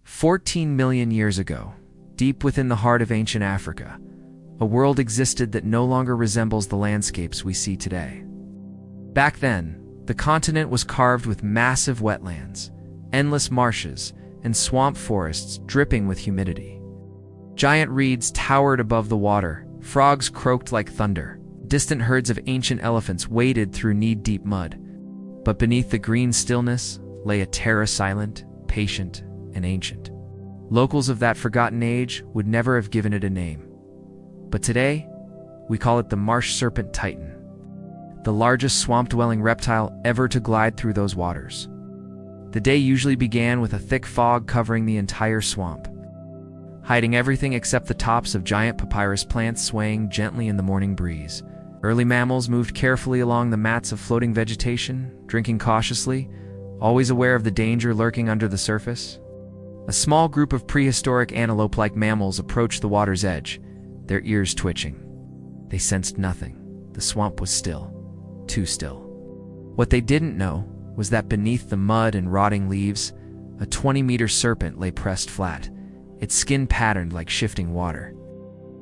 14 million years ago, deep within the heart of ancient Africa, a world existed that no longer resembles the landscapes we see today. Back then, the continent was carved with massive wetlands, endless marshes, and swamp forests dripping with humidity. Giant reeds towered above the water, frogs croaked like thunder, distant herds of ancient elephants waded through knee-deep mud. But beneath the green stillness lay a terror silent, patient, and ancient. Locals of that forgotten age would never have given it a name. But today, we call it the Marsh Serpent Titan, the largest swamp-dwelling reptile ever to glide through those waters. The day usually began with a thick fog covering the entire swamp, hiding everything except the tops of giant papyrus plants swaying gently in the morning breeze. Early mammals moved carefully along the mats of floating vegetation, drinking cautiously, always aware of the danger lurking under the surface. A small group of prehistoric antelope-like mammals approached the water's edge, their ears twitching. They sensed nothing. The swamp was still, too still. What they didn't know was that beneath the mud and rotting leaves, a 20-meter serpent lay pressed flat, its skin patterned like shifting water.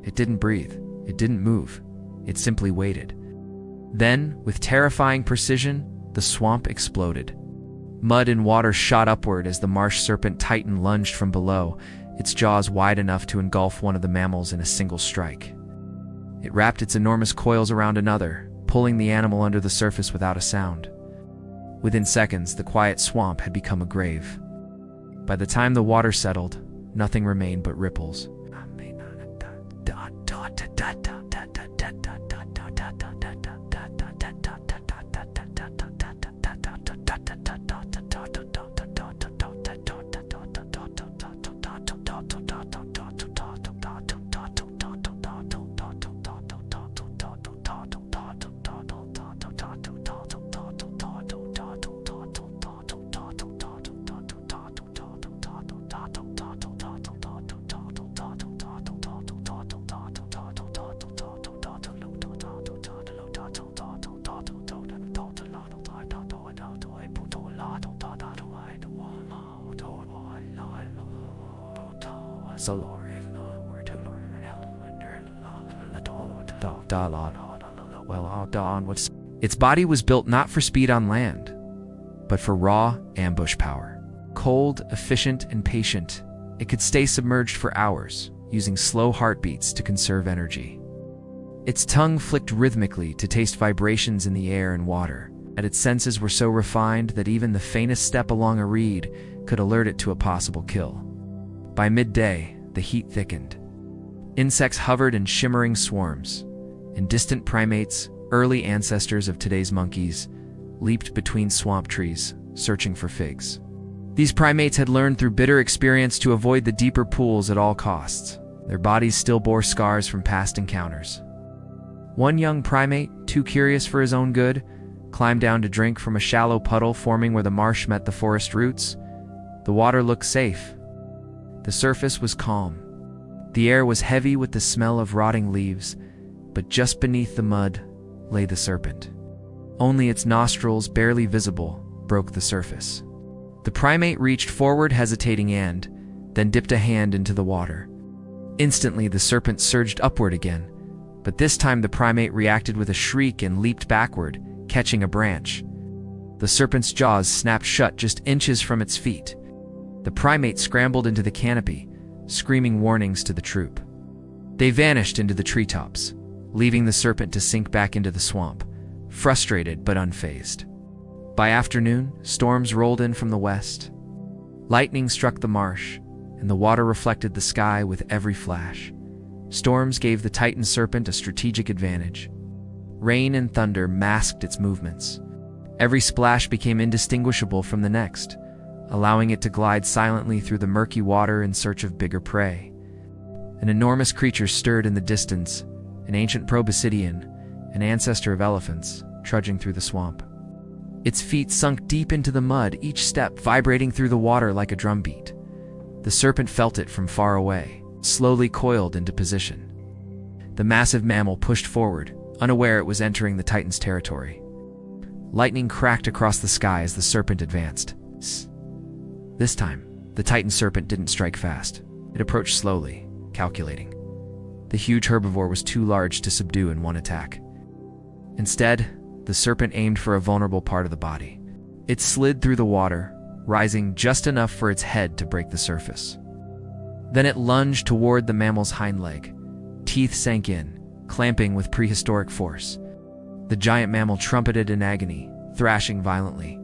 It didn't breathe. It didn't move. It simply waited. Then, with terrifying precision, the swamp exploded. Mud and water shot upward as the Marsh Serpent Titan lunged from below, its jaws wide enough to engulf one of the mammals in a single strike. It wrapped its enormous coils around another, pulling the animal under the surface without a sound. Within seconds, the quiet swamp had become a grave. By the time the water settled, nothing remained but ripples. Its body was built not for speed on land, but for raw ambush power. Cold, efficient, and patient, it could stay submerged for hours, using slow heartbeats to conserve energy. Its tongue flicked rhythmically to taste vibrations in the air and water, and its senses were so refined that even the faintest step along a reed could alert it to a possible kill. By midday, the heat thickened. Insects hovered in shimmering swarms, and distant primates, early ancestors of today's monkeys, leaped between swamp trees, searching for figs. These primates had learned through bitter experience to avoid the deeper pools at all costs. Their bodies still bore scars from past encounters. One young primate, too curious for his own good, climbed down to drink from a shallow puddle forming where the marsh met the forest roots. The water looked safe. The surface was calm. The air was heavy with the smell of rotting leaves, but just beneath the mud lay the serpent. Only its nostrils, barely visible, broke the surface. The primate reached forward, hesitating, and then dipped a hand into the water. Instantly, the serpent surged upward again, but this time the primate reacted with a shriek and leaped backward, catching a branch. The serpent's jaws snapped shut just inches from its feet. The primate scrambled into the canopy, screaming warnings to the troop. They vanished into the treetops, leaving the serpent to sink back into the swamp, frustrated but unfazed. By afternoon, storms rolled in from the west. Lightning struck the marsh, and the water reflected the sky with every flash. Storms gave the Titan serpent a strategic advantage. Rain and thunder masked its movements. Every splash became indistinguishable from the next, allowing it to glide silently through the murky water in search of bigger prey. An enormous creature stirred in the distance, an ancient proboscidean, an ancestor of elephants, trudging through the swamp. Its feet sunk deep into the mud, each step vibrating through the water like a drumbeat. The serpent felt it from far away, slowly coiled into position. The massive mammal pushed forward, unaware it was entering the Titan's territory. Lightning cracked across the sky as the serpent advanced. This time, The Titan serpent didn't strike fast. It approached slowly, calculating. The huge herbivore was too large to subdue in one attack. Instead, the serpent aimed for a vulnerable part of the body. It slid through the water, rising just enough for its head to break the surface. Then it lunged toward the mammal's hind leg. Teeth sank in, clamping with prehistoric force. The giant mammal trumpeted in agony, thrashing violently.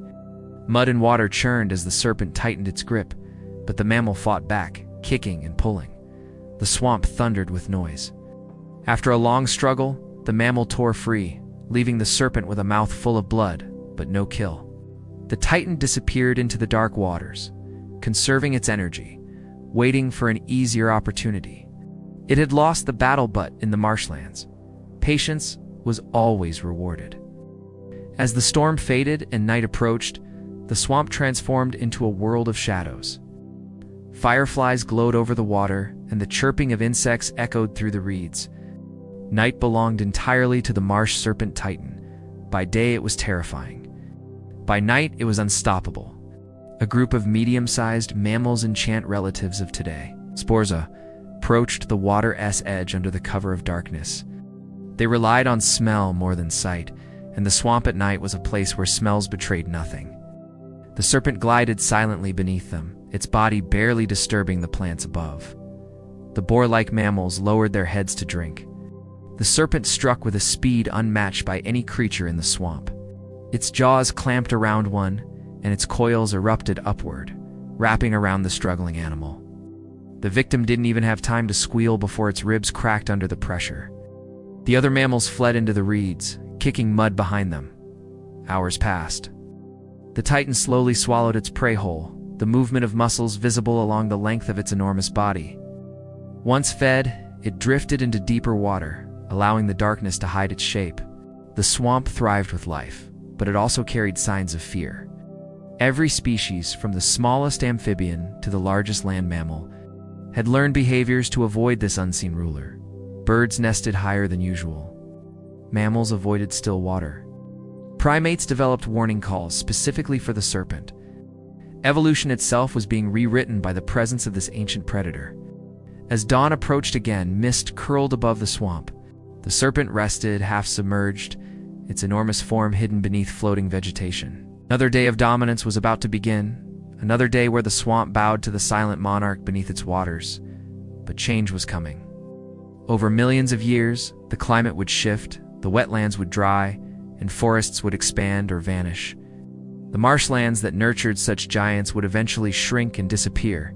Mud and water churned as the serpent tightened its grip, but the mammal fought back, kicking and pulling. The swamp thundered with noise. After a long struggle, the mammal tore free, leaving the serpent with a mouth full of blood, but no kill. The titan disappeared into the dark waters, conserving its energy, waiting for an easier opportunity. It had lost the battle butt in the marshlands. Patience was always rewarded. As the storm faded and night approached, the swamp transformed into a world of shadows. Fireflies glowed over the water, and the chirping of insects echoed through the reeds. Night belonged entirely to the marsh serpent titan. By day it was terrifying. By night it was unstoppable. A group of medium-sized mammals and chant relatives of today, Sporza, approached the water's edge under the cover of darkness. They relied on smell more than sight, and the swamp at night was a place where smells betrayed nothing. The serpent glided silently beneath them, its body barely disturbing the plants above. The boar-like mammals lowered their heads to drink. The serpent struck with a speed unmatched by any creature in the swamp. Its jaws clamped around one, and its coils erupted upward, wrapping around the struggling animal. The victim didn't even have time to squeal before its ribs cracked under the pressure. The other mammals fled into the reeds, kicking mud behind them. Hours passed. The titan slowly swallowed its prey whole, the movement of muscles visible along the length of its enormous body. Once fed, it drifted into deeper water, allowing the darkness to hide its shape. The swamp thrived with life, but it also carried signs of fear. Every species, from the smallest amphibian to the largest land mammal, had learned behaviors to avoid this unseen ruler. Birds nested higher than usual. Mammals avoided still water. Primates developed warning calls specifically for the serpent. Evolution itself was being rewritten by the presence of this ancient predator. As dawn approached again, mist curled above the swamp. The serpent rested, half submerged, its enormous form hidden beneath floating vegetation. Another day of dominance was about to begin, another day where the swamp bowed to the silent monarch beneath its waters. But change was coming. Over millions of years, the climate would shift, the wetlands would dry, and forests would expand or vanish. The marshlands that nurtured such giants would eventually shrink and disappear,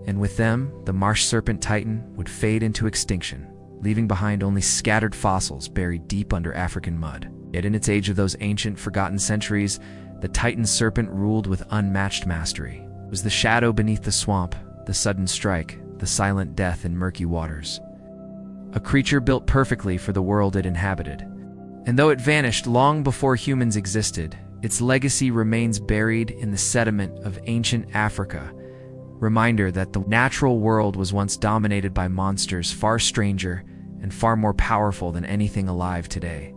and with them, the marsh serpent titan would fade into extinction, leaving behind only scattered fossils buried deep under African mud. Yet in its age of those ancient, forgotten centuries, the titan serpent ruled with unmatched mastery. It was the shadow beneath the swamp, the sudden strike, the silent death in murky waters. A creature built perfectly for the world it inhabited. And though it vanished long before humans existed, its legacy remains buried in the sediment of ancient Africa, reminder that the natural world was once dominated by monsters far stranger and far more powerful than anything alive today.